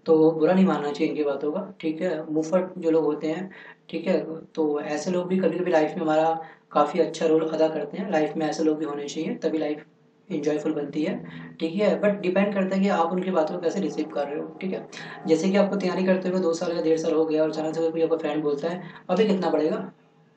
[SPEAKER 1] तो बुरा नहीं मानना चाहिए इनकी बातों का, ठीक है, मुफट जो लोग होते हैं, ठीक है। तो ऐसे लोग भी कभी कभी लाइफ में हमारा काफी अच्छा रोल अदा करते हैं। लाइफ में ऐसे लोग भी होने चाहिए, तभी लाइफ इंजॉयफुल बनती है, ठीक है। बट डिपेंड करता है कि आप उनकी बातों को कैसे रिसीव कर रहे हो, ठीक है। जैसे कि आपको तैयारी करते हुए 2 साल या 1.5 साल हो गया और अचानक से कोई आपका फ्रेंड बोलता है अबे कितना पड़ेगा।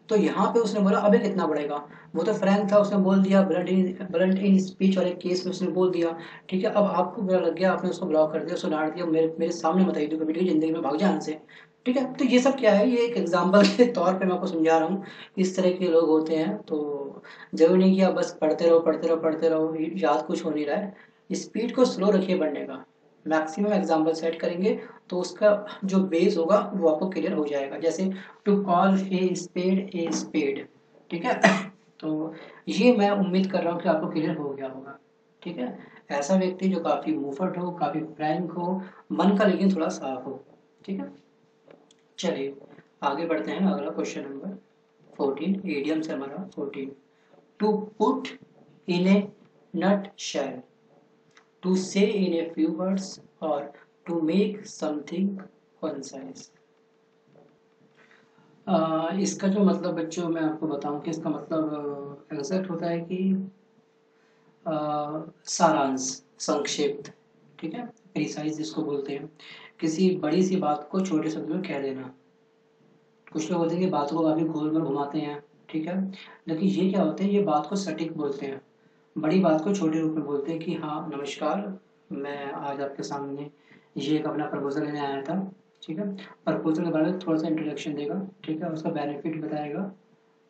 [SPEAKER 1] तो यहाँ पे उसने बोला अबे कितना पड़ेगा। वो तो फ्रैंक था, उसने बोल दिया, ब्लंट इन स्पीच वाले केस में उसने बोल दिया, ठीक है। अब आपको बुरा लग गया, आपने उसको ब्लॉक कर दिया, उसको डांट दिया, मेरे मेरे सामने मत आई तू कभी, जिंदगी में भाग जा यहाँ से, ठीक है। तो ये सब क्या है, ये एक एग्जाम्पल के तौर पे मैं आपको समझा रहा हूँ। इस तरह के लोग होते हैं। तो जरूरी नहीं कि आप बस पढ़ते रहो पढ़ते रहो पढ़ते रहो, याद कुछ हो नहीं रहा है। स्पीड को स्लो रखिए पढ़ने का। मैक्सिमम एग्जाम्पल सेट करेंगे तो उसका जो बेस होगा वो आपको क्लियर हो जाएगा। जैसे टू कॉल ए स्पेड, ठीक है। तो ये मैं उम्मीद कर रहा हूँ कि आपको क्लियर हो गया होगा, ठीक है। ऐसा व्यक्ति जो काफी मुफट हो, काफी फ्रैंक हो, मन का लेकिन थोड़ा साफ हो, ठीक है। चलिए आगे बढ़ते हैं। अगला क्वेश्चन नंबर 14, एडियम से हमारा 14। To put in a nutshell, to say in a few words, और टू मेक समथिंग कंसाइज। इसका जो मतलब बच्चों मैं आपको बताऊं कि इसका मतलब एग्जैक्ट होता है कि सारांश, संक्षिप्त, ठीक है, प्रिसाइज जिसको बोलते हैं। किसी बड़ी सी बात को छोटे शब्द में कह देना। कुछ लोग होते हैं कि बातों को काफी गोल में घुमाते हैं, ठीक है। लेकिन ये क्या होते हैं, ये बात को सटीक बोलते हैं। बड़ी बात को छोटे रूप में बोलते हैं कि हाँ नमस्कार, मैं आज आपके सामने ये एक अपना प्रपोजल लेने आया था, ठीक है। प्रपोजल के बारे में थोड़ा सा इंट्रोडक्शन देगा, ठीक है, उसका बेनिफिट बताएगा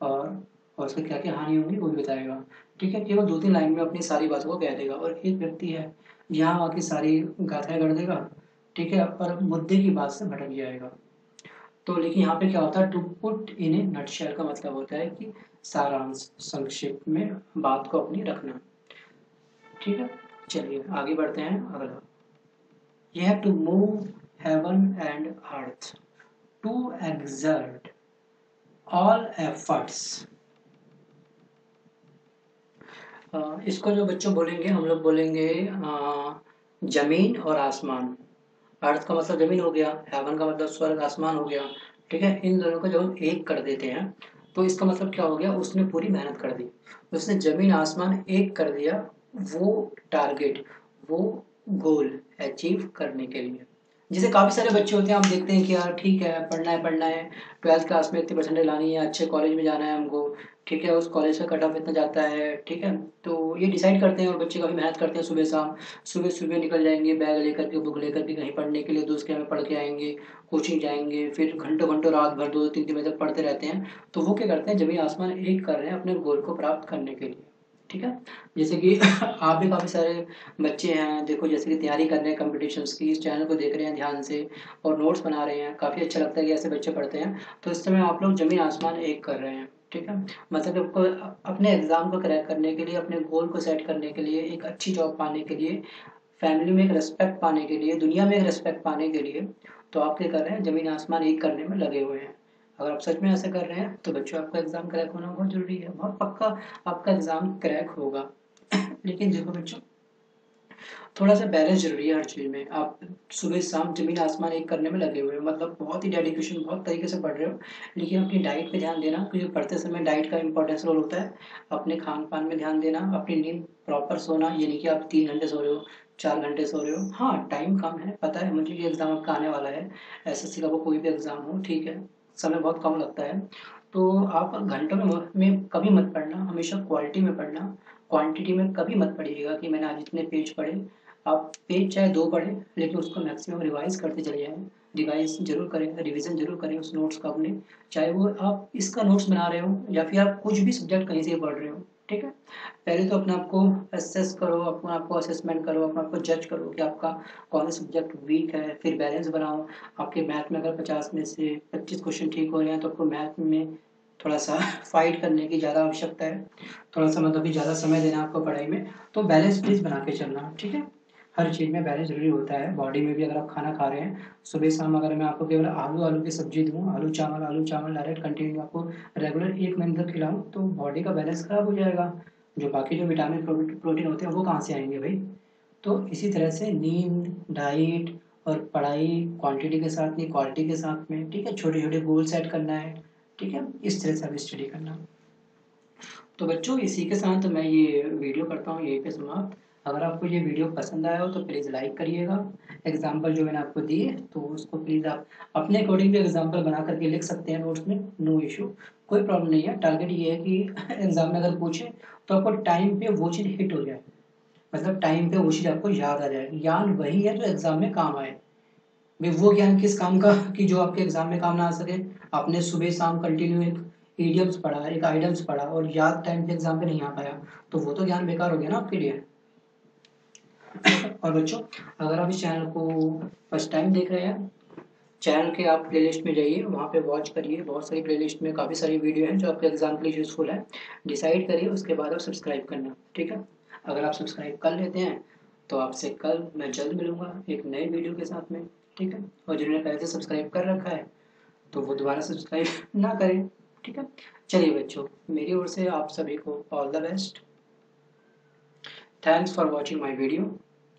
[SPEAKER 1] और और उसकी क्या क्या हानि होंगी वो भी बताएगा, ठीक है। केवल 2-3 लाइन में अपनी सारी बातों को कह देगा। और एक व्यक्ति है यहाँ वहाँ की सारी गाथाएं कर देगा, ठीक है, और मुद्दे की बात से भटक जाएगा। तो लेकिन यहाँ पे क्या होता है, to put in a nutshell का मतलब होता है कि सारांश, संक्षिप्त में बात को अपनी रखना, ठीक है। चलिए आगे बढ़ते हैं। अगला, you have to move heaven and earth, to exert all efforts. इसको जो बच्चों बोलेंगे, हम लोग बोलेंगे जमीन और आसमान। अर्थ का मतलब जमीन हो गया, हेवन का मतलब स्वर्ग आसमान हो गया, ठीक है। इन दोनों को जब हम एक कर देते हैं तो इसका मतलब क्या हो गया, उसने पूरी मेहनत कर दी, उसने जमीन आसमान एक कर दिया वो टारगेट, वो गोल अचीव करने के लिए। जैसे काफी सारे बच्चे होते हैं, हम देखते हैं कि यार ठीक है पढ़ना है 12th क्लास में इतनी परसेंटेज लानी है, अच्छे कॉलेज में जाना है हमको, ठीक है, उस कॉलेज का कट ऑफ इतना जाता है, ठीक है। तो ये डिसाइड करते हैं और बच्चे काफी मेहनत करते हैं सुबह शाम। सुबह सुबह निकल जाएंगे बैग लेकर के, बुक लेकर के कहीं पढ़ने के लिए, दोस्त के यहाँ पढ़ के आएंगे, कोचिंग जाएंगे, फिर घंटों घंटों रात भर 2-3 बजे तक पढ़ते रहते हैं। तो वो क्या करते हैं, जमीन आसमान एक कर रहे हैं अपने गोल को प्राप्त करने के लिए, ठीक है। जैसे कि आप भी काफी सारे बच्चे हैं, देखो जैसे कि तैयारी कर रहे हैं कॉम्पिटिशन्स की, इस चैनल को देख रहे हैं ध्यान से और नोट्स बना रहे हैं, काफी अच्छा लगता है कि ऐसे बच्चे पढ़ते हैं। तो इस समय आप लोग जमीन आसमान एक कर रहे हैं, ठीक है। मतलब आपको अपने एग्जाम को क्रैक करने के लिए, अपने गोल को सेट करने के लिए, एक अच्छी जॉब पाने के लिए, फैमिली में एक रिस्पेक्ट पाने के लिए, दुनिया में एक रिस्पेक्ट पाने के लिए, तो आप क्या कर रहे हैं, जमीन आसमान एक करने में लगे हुए हैं। अगर आप सच में ऐसा कर रहे हैं तो बच्चों आपका एग्जाम क्रैक होना बहुत जरूरी है, बहुत पक्का आपका एग्जाम क्रैक होगा। लेकिन देखो बच्चों, थोड़ा सा बैलेंस जरूरी है हर चीज में। आप सुबह शाम जमीन आसमान एक करने में लगे हुए हो, मतलब बहुत ही डेडिकेशन, बहुत तरीके से पढ़ रहे हो, लेकिन अपनी डाइट पे ध्यान देना, क्योंकि पढ़ते समय डाइट का इंपॉर्टेंस रोल होता है। अपने खान पान में ध्यान देना, अपनी नींद प्रॉपर सोना, ये नहीं कि आप 3 घंटे सो रहे हो, 4 घंटे सो रहे हो। हाँ टाइम कम है, पता है मुझे, ये एग्जाम आपका आने वाला है, एसएससी का वो कोई भी एग्जाम हो, ठीक है, समय बहुत कम लगता है। तो आप घंटों में कभी मत पढ़ना, हमेशा क्वालिटी में पढ़ना, क्वांटिटी में कभी मत पढ़िएगा कि मैंने आज इतने पेज पढ़े। आप पेज चाहे 2 पढ़ें, लेकिन उसको मैक्सिमम रिवाइज करते चले जाएं। रिवाइज जरूर करें, रिवीजन जरूर करें उस नोट्स का अपने, चाहे वो आप इसका नोट्स बना रहे हो या फिर आप कुछ भी सब्जेक्ट कहीं से पढ़ रहे हो, ठीक है। पहले तो अपने आप को असेस करो, अपने आप को असेसमेंट करो, अपने आप को जज करो कि आपका कौन सा सब्जेक्ट वीक है, फिर बैलेंस बनाओ। आपके मैथ में अगर 50 में से 25 क्वेश्चन ठीक हो रहे हैं तो आपको मैथ में थोड़ा सा फाइट करने की ज़्यादा आवश्यकता है, थोड़ा सा मतलब कि ज़्यादा समय देना आपको पढ़ाई में। तो बैलेंस प्लीज़ बना के चलना, ठीक है। हर चीज़ में बैलेंस ज़रूरी होता है। बॉडी में भी अगर आप खाना खा रहे हैं सुबह शाम, अगर मैं आपको केवल आलू की सब्जी दूँ, आलू चावल डायरेक्ट कंटिन्यू आपको रेगुलर 1 महीने तक खिलाऊँ, तो बॉडी का बैलेंस खराब हो जाएगा। जो बाकी जो विटामिन प्रोटीन होते हैं वो कहाँ से आएंगे भाई। तो इसी तरह से नींद, डाइट और पढ़ाई क्वांटिटी के साथ नहीं क्वालिटी के साथ में, ठीक है। छोटे छोटे गोल सेट करना है, ठीक है। इस तरह से आप स्टडी करना। तो बच्चों इसी के साथ मैं ये वीडियो करता हूँ यहीं पे समाप्त। अगर आपको ये वीडियो पसंद आया हो तो प्लीज़ लाइक करिएगा। एग्जाम्पल जो मैंने आपको दिए तो उसको प्लीज़ आप अपने अकॉर्डिंग भी एग्जाम्पल बना करके लिख सकते हैं नोट्स में, नो इशू, कोई प्रॉब्लम नहीं है। टारगेट ये है कि एग्जाम में अगर पूछे तो आपको टाइम पे वो चीज़ हिट हो जाए, मतलब टाइम पे वो चीज़ आपको याद आ जाए। ज्ञान वही है जो एग्जाम में काम आए। भाई वो ज्ञान किस काम का कि जो आपके एग्जाम में काम ना आ सके। आपने सुबह शाम कंटिन्यू एक इडियम्स पढ़ा, एक आइडम्स पढ़ा और याद टाइम पे एग्जाम पे नहीं आ पाया, तो वो तो ज्ञान बेकार हो गया ना आपके लिए। और बच्चों अगर आप इस चैनल को फर्स्ट टाइम देख रहे हैं, चैनल के आप प्लेलिस्ट में जाइए, वहाँ पे वॉच करिए। बहुत सारी प्लेलिस्ट में काफ़ी सारी वीडियो हैं जो आपके एग्जाम के लिए यूजफुल है। डिसाइड करिए, उसके बाद आप सब्सक्राइब करना, ठीक है। अगर आप सब्सक्राइब कर लेते हैं तो आपसे कल मैं जल्द मिलूंगा एक नए वीडियो के साथ में, ठीक है। और जिन्होंने पहले से सब्सक्राइब कर रखा है तो वो दोबारा सब्सक्राइब ना करें, ठीक है। चलिए बच्चों, मेरी ओर से आप सभी को all the best. Thanks for watching my video.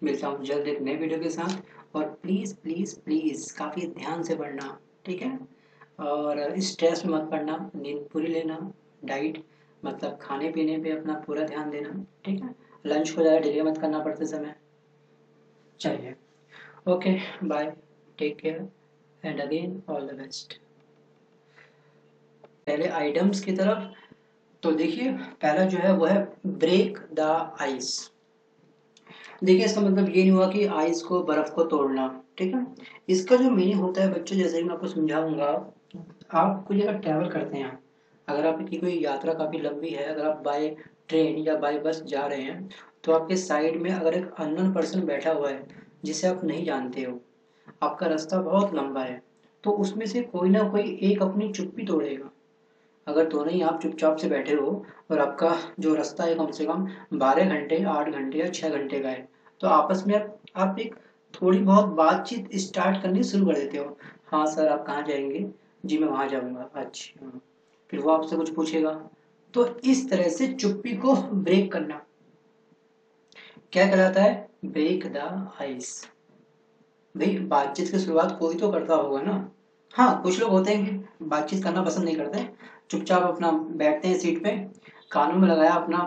[SPEAKER 1] मिलता हूँ जल्द एक नए वीडियो के साथ। और प्लीज़ प्लीज़ प्लीज़ काफ़ी ध्यान से पढ़ना, ठीक है। और स्ट्रेस में मत पढ़ना, नींद पूरी लेना, डाइट मतलब खाने पीने पे अपना पूरा ध्यान देना, ठीक है। लंच को ज़्यादा डिले मत करना पड़ते समय। चलिए, okay, bye, take care and again all the best. पहले आइटम्स की तरफ तो देखिए, पहला जो है वो है ब्रेक द आइस। देखिए इसका मतलब ये नहीं हुआ कि आइस को, बर्फ को तोड़ना, ठीक है। इसका जो मीनिंग होता है बच्चों, जैसे कि मैं आपको समझाऊंगा। आप कोई जगह ट्रैवल करते हैं, अगर आपकी कोई यात्रा काफ़ी लंबी है, अगर आप बाय ट्रेन या बाय बस जा रहे हैं, तो आपके साइड में अगर एक अननोन पर्सन बैठा हुआ है जिसे आप नहीं जानते हो, आपका रास्ता बहुत लंबा है, तो उसमें से कोई ना कोई एक अपनी चुप्पी तोड़ेगा। अगर दोनों ही आप चुपचाप से बैठे हो और आपका जो रास्ता है कम से कम 12 घंटे, 8 घंटे या 6 घंटे का है, तो आपस में आप एक थोड़ी बहुत बातचीत स्टार्ट करनी शुरू कर देते हो। हाँ सर, आप कहाँ जाएंगे? जी मैं वहाँ जाऊँगा। अच्छा, फिर वो आपसे कुछ पूछेगा। तो इस तरह से चुप्पी को ब्रेक करना क्या कहलाता है? Break the ice. भाई बातचीत की शुरुआत कोई तो करता होगा ना। हाँ, कुछ लोग होते हैं कि बातचीत करना पसंद नहीं करते, चुपचाप अपना बैठते हैं सीट पे, कानों में लगाया अपना,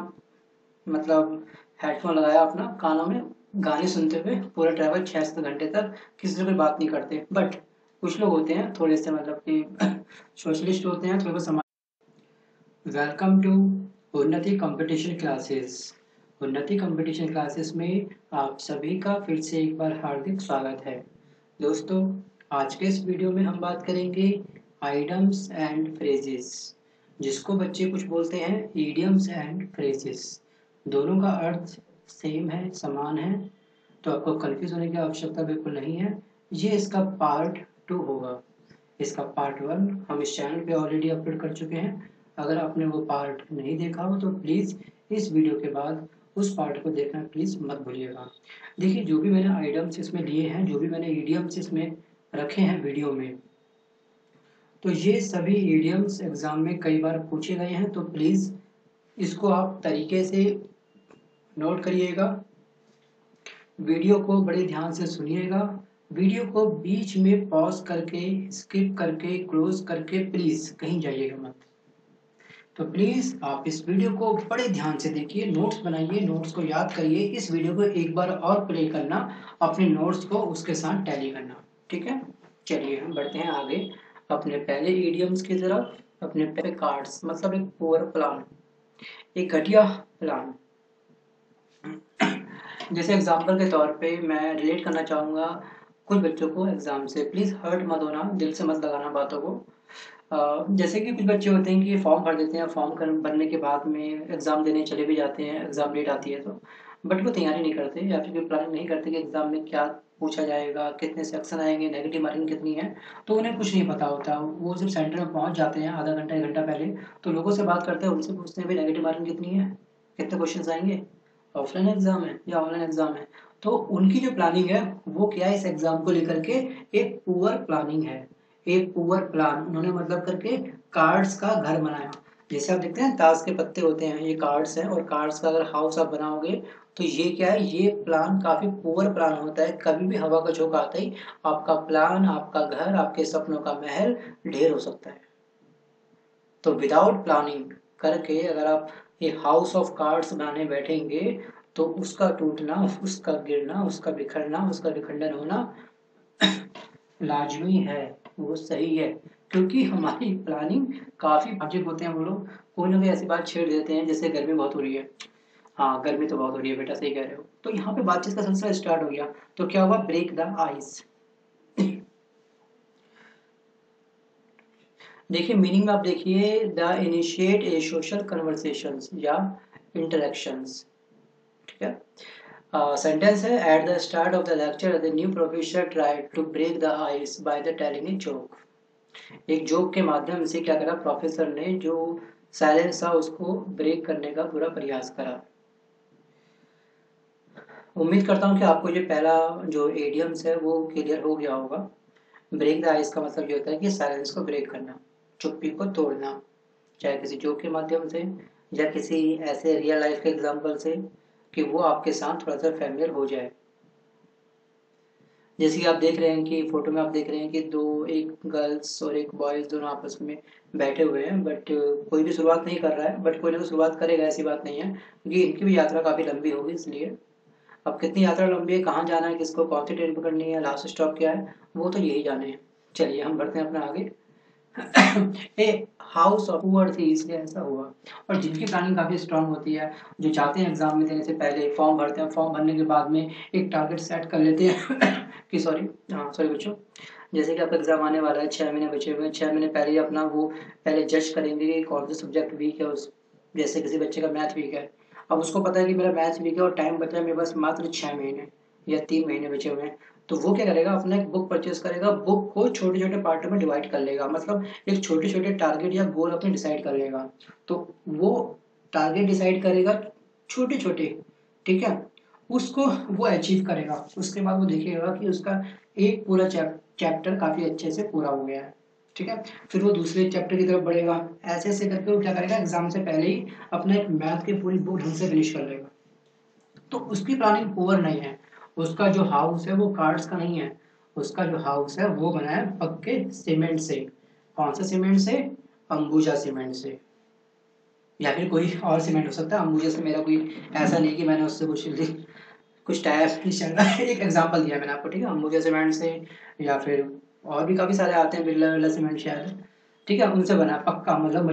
[SPEAKER 1] मतलब हेडफोन लगाया अपना कानों में, गाने सुनते हुए पूरा ट्रैवल 6 से 7 घंटे तक किसी से कोई बात नहीं करते। बट कुछ लोग होते हैं थोड़े से मतलब कि सोशलिस्ट होते हैं, थोड़े बहुत समाज। वेलकम टू उन्नति कंपटीशन क्लासेस। उन्नति कंपटीशन क्लासेस में आप सभी का फिर से एक बार हार्दिक स्वागत है। दोस्तों आज के इस वीडियो में हम बात करेंगे आइडम्स एंड फ्रेजेस, जिसको बच्चे कुछ बोलते हैं ईडियम्स एंड फ्रेजेस। दोनों का अर्थ सेम है, समान है, तो आपको कंफ्यूज होने की आवश्यकता बिल्कुल नहीं है। ये इसका पार्ट 2 होगा। इसका पार्ट 1 हम इस चैनल पे ऑलरेडी अपलोड कर चुके हैं। अगर आपने वो पार्ट नहीं देखा हो तो प्लीज़ इस वीडियो के बाद उस पार्ट को देखना प्लीज़ मत भूलिएगा। देखिए जो भी मैंने आइटम्स इसमें लिए हैं, जो भी मैंने ईडियम्स इसमें रखे हैं वीडियो में, तो ये सभी ईडियम्स एग्जाम में कई बार पूछे गए हैं। तो प्लीज़ इसको आप तरीके से नोट करिएगा, वीडियो को बड़े ध्यान से सुनिएगा, वीडियो को बीच में पॉज करके, स्किप करके, क्लोज करके प्लीज़ कहीं जाइएगा मत। तो प्लीज़ आप इस वीडियो को बड़े ध्यान से देखिए, नोट्स बनाइए, नोट्स को याद करिए, इस वीडियो को एक बार और प्ले करना, अपने नोट्स को उसके साथ टैली करना, ठीक है। चलिए हम बढ़ते हैं आगे अपने पहले ईडियम्स की तरफ। अपने पहले कार्ड्स मतलब एक पुअर प्लान, एक घटिया प्लान। जैसे एग्जाम्पल के तौर पे मैं रिलेट करना चाहूँगा कुछ बच्चों को एग्जाम से। प्लीज़ हर्ट मत होना, दिल से मत लगाना बातों को। जैसे कि कुछ बच्चे होते हैं कि फॉर्म भर देते हैं, फॉर्म भरने के बाद में एग्ज़ाम देने चले भी जाते हैं, एग्ज़ाम डेट आती है तो, बट वो तैयारी नहीं करते या फिर कोई प्लानिंग नहीं करते कि एग्ज़ाम में क्या पूछा जाएगा, कितने सेक्शन आएंगे, नेगेटिव मार्किंग कितनी है, तो उन्हें कुछ नहीं पता होता। वो जब सेंटर में पहुंच जाते हैं आधा घंटा 1 घंटा पहले, तो लोगों से बात करते हैं, उनसे पूछते हैं भाई नेगेटिव मार्किंग कितनी है, कितने क्वेश्चन आएंगे, ऑफलाइन एग्जाम है या ऑनलाइन एग्जाम है। तो उनकी जो प्लानिंग है वो क्या है, इस एग्जाम को लेकर के एक पुअर प्लानिंग है, एक पुअर प्लान उन्होंने मतलब करके कार्ड्स का घर बनाया। जैसे आप देखते हैं ताश के पत्ते होते हैं, ये कार्ड्स हैं, और कार्ड्स का अगर हाउस आप बनाओगे तो ये क्या है, ये प्लान काफी पुअर प्लान होता है। कभी भी हवा का झोंका आता ही आपका प्लान, आपका घर, आपके सपनों का महल ढेर हो सकता है। तो विदाउट प्लानिंग करके अगर आप ये हाउस ऑफ कार्ड्स बनाने बैठेंगे तो उसका टूटना, उसका गिरना, उसका बिखरना, उसका विखंडन होना लाजमी है, वो सही है। क्योंकि हमारी प्लानिंग काफी वाजिब होते हैं। वो लोग कोई ना कोई ऐसी बात छेड़ देते हैं जैसे गर्मी बहुत हो रही है, हाँ गर्मी तो बहुत हो रही है बेटा, सही कह रहे हो, तो यहाँ पे बातचीत का सिलसिला स्टार्ट हो गया। तो क्या हुआ, ब्रेक द आइस। देखिए मीनिंग में आप देखिए, the initiate a social conversations या इंटरेक्शंस, ठीक है। सेंटेंस है, at the start of the lecture the new professor tried to break the ice by the telling a joke. एक जोक के माध्यम से क्या करा प्रोफेसर ने, जो साइलेंस था उसको ब्रेक करने का पूरा प्रयास करा। उम्मीद करता हूँ कि आपको ये पहला जो एडियम्स है वो क्लियर हो गया होगा। ब्रेक द आइस का मतलब ये होता है कि साइलेंस को ब्रेक करना, चुप्पी को तोड़ना, चाहे किसी जोक के माध्यम से या किसी ऐसे रियल लाइफ के एग्जाम्पल से कि वो आपके साथ थोड़ा सा फैमिलियर हो जाए। जैसे कि आप देख रहे हैं कि फोटो में आप देख रहे हैं कि एक गर्ल्स और एक बॉयज दोनों आपस में बैठे हुए हैं, बट कोई भी शुरुआत नहीं कर रहा है, बट कोई ना कोई शुरुआत करेगा, ऐसी बात नहीं है, क्योंकि इनकी भी यात्रा काफी लंबी होगी इसलिए। अब कितनी यात्रा लंबी है, कहाँ जाना है, किसको कौन सी ट्रेन पकड़नी है, लास्ट स्टॉप क्या है, वो तो यही जाने हैं। चलिए हम बढ़ते हैं अपना आगे। ए हाउस ऑफ पुअर थी इसलिए ऐसा हुआ। और जिनकी प्लानिंग काफी स्ट्रांग होती है, जो चाहते हैं एग्जाम में देने से पहले फॉर्म भरते हैं, फॉर्म भरने के बाद में एक टारगेट सेट कर लेते हैं कि सॉरी बच्चों, जैसे कि आपका एग्जाम आने वाला है, 6 महीने बचे हुए हैं, 6 महीने पहले ही अपना वो पहले जज करेंगे कि कौन सा सब्जेक्ट वीक है। उस जैसे किसी बच्चे का मैथ वीक है, अब उसको पता है कि मेरा मैथ वीक है और टाइम बचा है मेरे पास मात्र 6 महीने या 3 महीने बचे हुए हैं, तो वो क्या करेगा, अपना एक बुक परचेज करेगा, बुक को छोटे छोटे पार्ट में डिवाइड कर लेगा, मतलब एक छोटे छोटे टारगेट या गोल अपने डिसाइड कर लेगा। तो वो टारगेट डिसाइड करेगा छोटे छोटे, ठीक है, उसको वो अचीव करेगा। उसके बाद वो देखेगा कि उसका एक पूरा चैप्टर काफी अच्छे से पूरा हो गया है, ठीक है। फिर वो दूसरे चैप्टर की तरफ बढ़ेगा, ऐसे ऐसे करके वो क्या करेगा, एग्जाम से पहले ही अपने मैथ की पूरी बुक ढंग से फिनिश कर लेगा। तो उसकी प्लानिंग पुअर नहीं है, उसका जो हाउस है वो कार्ड्स का नहीं है, उसका जो हाउस है वो बना है पक्के सीमेंट से। कौन सा सीमेंट से, अंबुजा सीमेंट से, या फिर कोई और सीमेंट हो सकता है। अंबुजा से मेरा कोई ऐसा नहीं कि मैंने उससे कुछ टाइप नहीं चल रहा है, एक एग्जांपल दिया मैंने आपको, ठीक है, अंबुजा सीमेंट से, या फिर और भी काफी सारे आते हैं, बिरला बिरला सीमेंट शायद, ठीक है, उनसे बना पक्का, मतलब